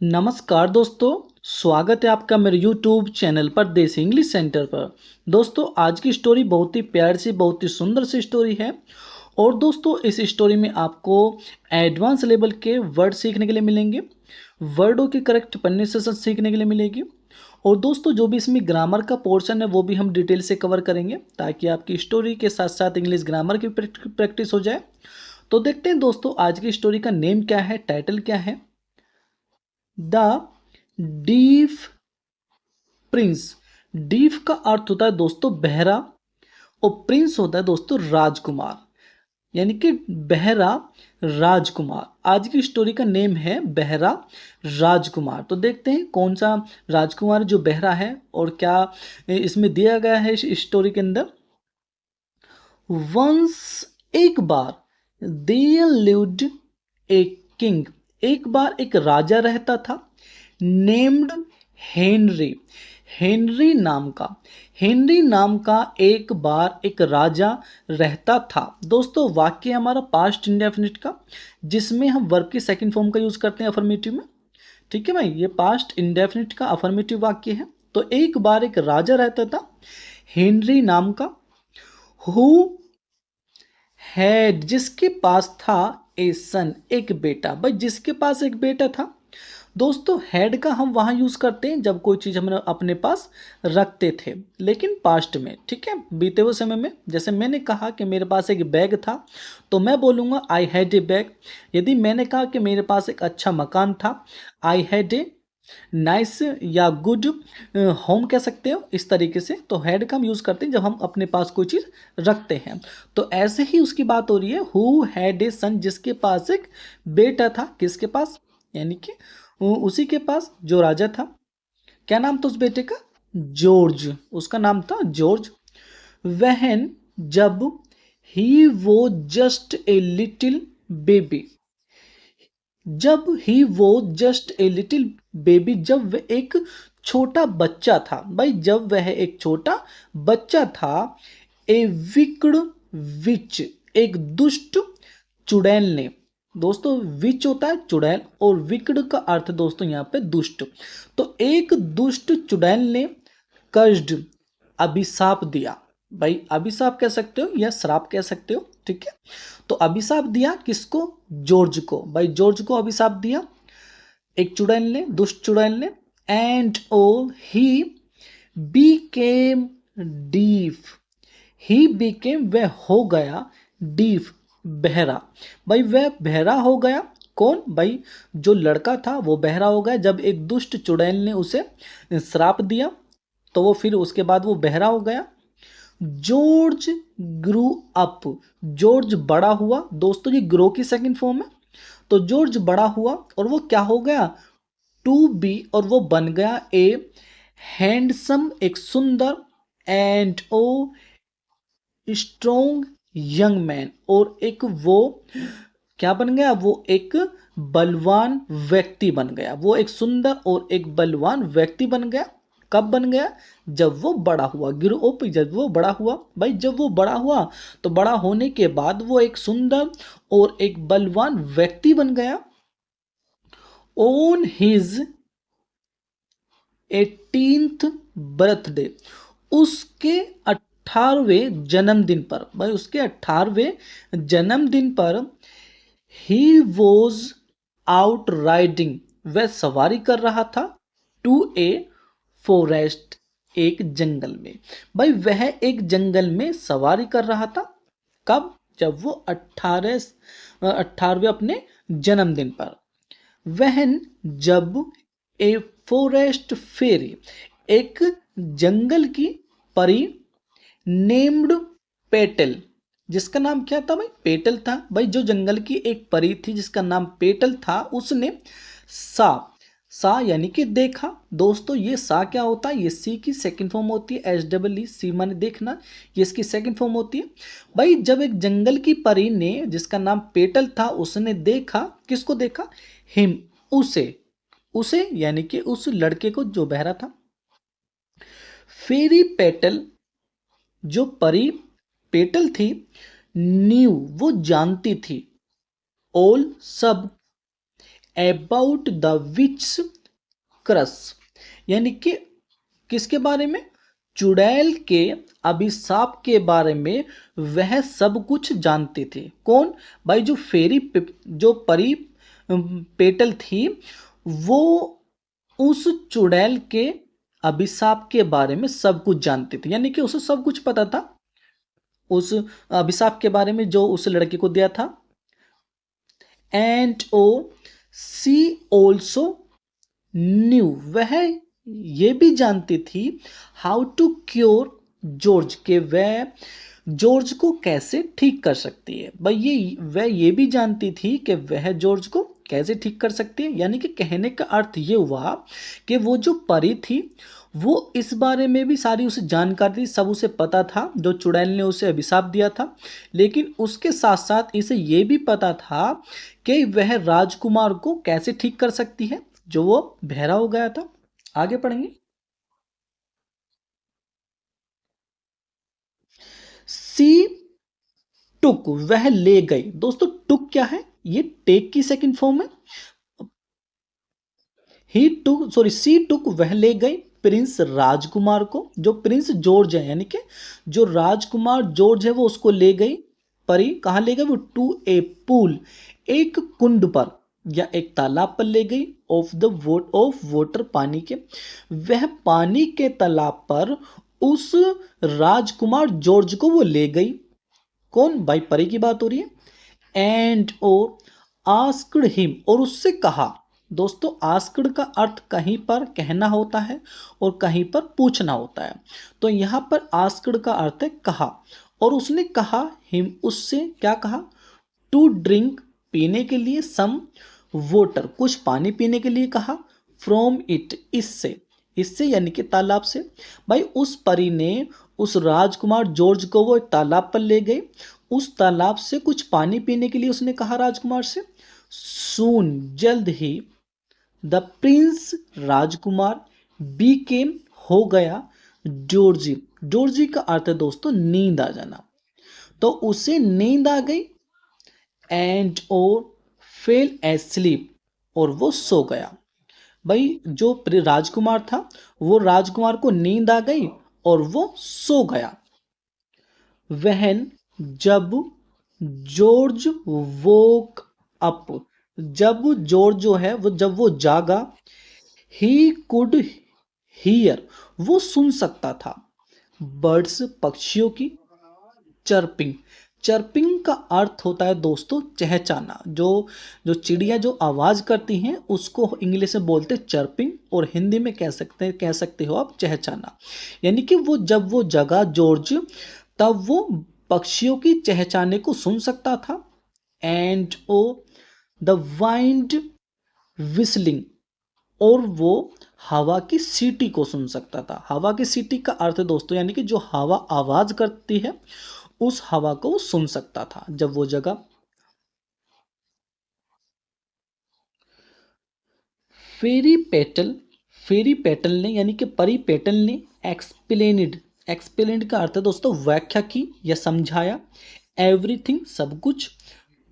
नमस्कार दोस्तों, स्वागत है आपका मेरे YouTube चैनल पर देसी इंग्लिश सेंटर पर। दोस्तों आज की स्टोरी बहुत ही प्यारी सी, बहुत ही सुंदर सी स्टोरी है। और दोस्तों इस स्टोरी में आपको एडवांस लेवल के वर्ड सीखने के लिए मिलेंगे, वर्डों की करेक्ट प्रोनाउंसिएशन सीखने के लिए मिलेगी। और दोस्तों जो भी इसमें ग्रामर का पोर्शन है वो भी हम डिटेल से कवर करेंगे ताकि आपकी स्टोरी के साथ साथ इंग्लिश ग्रामर की प्रैक्टिस हो जाए। तो देखते हैं दोस्तों आज की स्टोरी का नेम क्या है, टाइटल क्या है। The deaf Prince. डीफ का अर्थ होता है दोस्तों बहरा, और प्रिंस होता है दोस्तों राजकुमार, यानी कि बहरा राजकुमार। आज की स्टोरी का नेम है बहरा राजकुमार। तो देखते हैं कौन सा राजकुमार जो बहरा है और क्या इसमें दिया गया है इस स्टोरी के अंदर। वंस, एक बार, देयर लिव्ड ए किंग, एक बार एक राजा रहता था, नेम्ड हेनरी, हेनरी नाम का, हेनरी नाम का एक बार एक राजा रहता था। दोस्तों वाक्य हमारा पास्ट इंडेफिनिट का, जिसमें हम वर्ब की सेकंड फॉर्म का यूज करते हैं अफर्मेटिव में। ठीक है भाई, ये पास्ट इंडेफिनिट का अफर्मेटिव वाक्य है। तो एक बार एक राजा रहता था हेनरी नाम का, हु हैड, जिसके पास था, ए सन, एक बेटा। भाई जिसके पास एक बेटा था। दोस्तों हैड का हम वहां यूज करते हैं जब कोई चीज हम अपने पास रखते थे, लेकिन पास्ट में, ठीक है, बीते हुए समय में। जैसे मैंने कहा कि मेरे पास एक बैग था तो मैं बोलूंगा आई हैड ए बैग। यदि मैंने कहा कि मेरे पास एक अच्छा मकान था, आई हैड ए नाइस या गुड होम कह सकते हो इस तरीके से। तो हैड का हम यूज करते हैं जब हम अपने पास कोई चीज रखते हैं। तो ऐसे ही उसकी बात हो रही है, हु हैड ए सन, जिसके पास एक बेटा था। किसके पास, यानी कि उसी के पास जो राजा था। क्या नाम था उस बेटे का, जॉर्ज, उसका नाम था जॉर्ज। वहन, जब, ही वो जस्ट ए लिटिल बेबी, जब ही वो जस्ट ए लिटिल बेबी, जब वह एक छोटा बच्चा था। भाई जब वह एक छोटा बच्चा था, ए विक्ड विच, एक दुष्ट चुड़ैल ने। दोस्तों विच होता है चुड़ैल, और विक्ड का अर्थ दोस्तों यहाँ पे दुष्ट। तो एक दुष्ट चुड़ैल ने कर्स्ड, अभिशाप दिया। भाई अभिशाप कह सकते हो या श्राप कह सकते हो, ठीक है। तो अभिशाप दिया किसको, जॉर्ज को। भाई जॉर्ज को अभिशाप दिया एक चुड़ैल ने, दुष्ट चुड़ैल ने। And oh he became deaf, he became, वह हो गया, डीफ, बहरा। भाई वह बहरा हो गया। कौन, भाई जो लड़का था वो बहरा हो गया जब एक दुष्ट चुड़ैल ने उसे श्राप दिया, तो वो फिर उसके बाद वो बहरा हो गया। जॉर्ज ग्रू अप, जॉर्ज बड़ा हुआ। दोस्तों ये ग्रो की सेकंड फॉर्म है। तो जॉर्ज बड़ा हुआ और वो क्या हो गया, टू बी, और वो बन गया ए हैंडसम, एक सुंदर, and oh strong young man, और एक वो क्या बन गया, वो एक बलवान व्यक्ति बन गया। वो एक सुंदर और एक बलवान व्यक्ति बन गया। कब बन गया, जब वो बड़ा हुआ। गिरो ओप, जब वो बड़ा हुआ। भाई जब वो बड़ा हुआ तो बड़ा होने के बाद वो एक सुंदर और एक बलवान व्यक्ति बन गया। ऑन हिज 18th बर्थडे, उसके 18वें जन्मदिन पर। भाई उसके 18वें जन्मदिन पर, ही वॉज आउट राइडिंग, वह सवारी कर रहा था, टू ए फॉरेस्ट, एक जंगल में। भाई वह एक जंगल में सवारी कर रहा था। कब, जब वो 18वें अपने जन्मदिन पर। वहन, जब, ए फॉरेस्ट फेरी, एक जंगल की परी, नेम्ड पेटल, जिसका नाम क्या था भाई, पेटल था। भाई जो जंगल की एक परी थी जिसका नाम पेटल था, उसने सा, सा यानी कि देखा। दोस्तों ये सा क्या होता है, ये सी की सेकंड फॉर्म होती है, एच डबल ई, सी माने देखना, ये इसकी सेकंड फॉर्म होती है। भाई जब एक जंगल की परी ने, जिसका नाम पेटल था, उसने देखा, किसको देखा, हिम, उसे, उसे यानी कि उस लड़के को जो बहरा था। फेरी पेटल, जो परी पेटल थी, न्यू, वो जानती थी, ऑल, सब, अबाउट द विच क्रस, यानी कि किसके बारे में, चुड़ैल के अभिशाप के बारे में वह सब कुछ जानते थे। कौन, भाई जो जो परी पेटल थी वो उस चुड़ैल के अभिशाप के बारे में सब कुछ जानती थी, यानी कि उसे सब कुछ पता था उस अभिशाप के बारे में जो उस लड़के को दिया था। And oh she also knew, वह ये भी जानती थी हाउ टू क्योर जॉर्ज, के वह जॉर्ज को कैसे ठीक कर सकती है। भाई वह ये भी जानती थी कि वह जॉर्ज को कैसे ठीक कर सकती है, यानी कि कहने का अर्थ ये हुआ कि वो जो परी थी वो इस बारे में भी सारी उसे जानकारी सब उसे पता था, जो चुड़ैल ने उसे अभिशाप दिया था, लेकिन उसके साथ साथ इसे ये भी पता था कि वह राजकुमार को कैसे ठीक कर सकती है जो वो बहरा हो गया था। आगे पढ़ेंगे। सी टुक, वह ले गई। दोस्तों टुक क्या है, ये टेक की सेकंड फॉर्म है। ही टुक, सॉरी सी टुक, वह ले गई प्रिंस राजकुमार को, जो प्रिंस जॉर्ज है यानी कि जो राजकुमार जॉर्ज है वो उसको ले गई परी। कहाँ ले गई वो, टू ए पूल, एक कुंड पर या एक तालाब पर ले गई। ऑफ वाटर, पानी के, वह पानी के तालाब पर उस राजकुमार जॉर्ज को वो ले गई। कौन, भाई परी की बात हो रही है। एंड ओ आस्क्ड हिम, और उससे कहा। दोस्तों आस्क्ड का अर्थ कहीं पर कहना होता है और कहीं पर पूछना होता है, तो यहां पर आस्क्ड का अर्थ है कहा, और उसने कहा हिम, उससे क्या कहा, टू ड्रिंक, पीने के लिए, सम वाटर, कुछ पानी पीने के लिए कहा, फ्रॉम इट, इससे, इससे यानी कि तालाब से। भाई उस परी ने उस राजकुमार जॉर्ज को वो एक तालाब पर ले गई, उस तालाब से कुछ पानी पीने के लिए उसने कहा राजकुमार से। सून, जल्द ही, द प्रिंस, राजकुमार, बीकेम, हो गया, जॉर्जी, जॉर्जी का अर्थ है दोस्तों नींद आ जाना, तो उसे नींद आ गई। एंड और फेल एस्लीप, और वो सो गया। भाई जो राजकुमार था वो राजकुमार को नींद आ गई और वो सो गया। वहन, जब, जॉर्ज वोक अप, जब जॉर्ज जो है वो जब वो जागा, ही कुड हियर, वो सुन सकता था, बर्ड्स, पक्षियों की, चर्पिंग, चर्पिंग का अर्थ होता है दोस्तों चहचहाना, जो जो चिड़िया जो आवाज करती हैं उसको इंग्लिश में बोलते हैं चर्पिंग, और हिंदी में कह सकते हो आप चहचहाना। यानी कि वो जब वो जगा जॉर्ज तब वो पक्षियों की चहचहाने को सुन सकता था। And oh the wind whistling, और वो हवा की सीटी को सुन सकता था। हवा की सीटी का अर्थ है दोस्तों यानी कि जो हवा आवाज करती है उस हवा को वो सुन सकता था जब वो जगह। फेरी पेटल, फेरी पेटल ने यानी कि परी पेटल ने एक्सप्लेनेड, एक्सप्लेनेड का अर्थ है दोस्तों व्याख्या की या समझाया, एवरीथिंग, सब कुछ,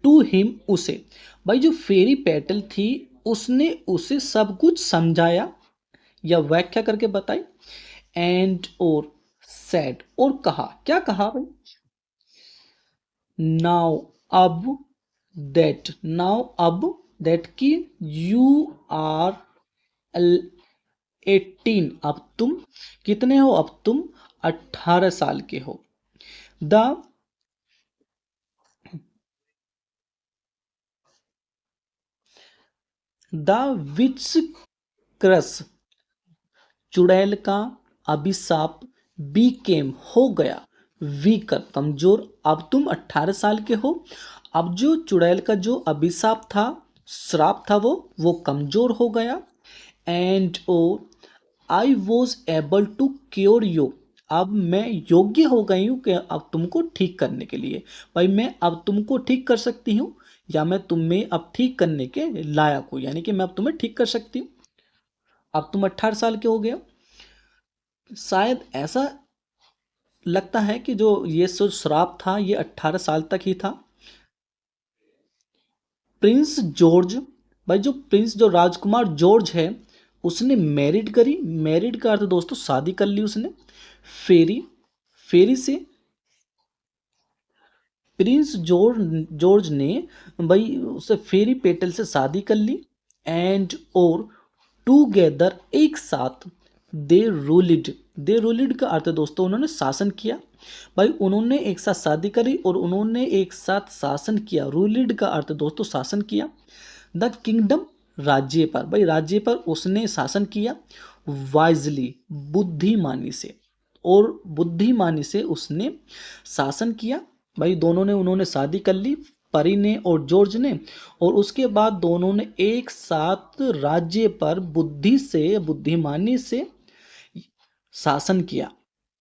टू हिम, उसे। भाई जो फेरी पेटल थी उसने उसे सब कुछ समझाया या व्याख्या करके बताई। एंड और सेड, और कहा, क्या कहा भाई, नाउ, अब, दैट, नाउ, अब, दैट की यू आर 18, अब तुम कितने हो, अब तुम 18 साल के हो। द द विच क्रस, चुड़ैल का अभिशाप, बीकेम, हो गया, वीकर, कमजोर, अब तुम 18 साल के हो। अब जो चुड़ैल का जो अभिशाप था, श्राप था, वो कमजोर हो गया। And oh I was able to cure you, अब मैं योग्य हो गई हूँ कि अब तुमको ठीक करने के लिए। भाई मैं अब तुमको ठीक कर सकती हूँ या मैं तुम्हें अब ठीक करने के लायक हूँ, यानी कि मैं अब तुम्हें ठीक कर सकती हूँ। अब तुम 18 साल के हो गए हो। शायद ऐसा लगता है कि जो ये जो श्राप था ये 18 साल तक ही था। प्रिंस जॉर्ज भाई जो प्रिंस जो राजकुमार जॉर्ज है उसने मैरिड करी, मैरिड का अर्थ दोस्तों शादी कर ली उसने। फेरी, फेरी से प्रिंस जॉर्ज ने भाई उसे फेरी पेटल से शादी कर ली। एंड और टूगेदर एक साथ दे रूलिड का अर्थ है दोस्तों उन्होंने शासन किया। भाई उन्होंने एक साथ शादी करी और उन्होंने एक साथ शासन किया। रूलिड का अर्थ दोस्तों शासन किया। द किंगडम राज्य पर, भाई राज्य पर उसने शासन किया। वाइजली बुद्धिमानी से, और बुद्धिमानी से उसने शासन किया। भाई दोनों ने उन्होंने शादी कर ली, परी ने और जॉर्ज ने, और उसके बाद दोनों ने एक साथ राज्य पर बुद्धि से बुद्धिमानी से शासन किया।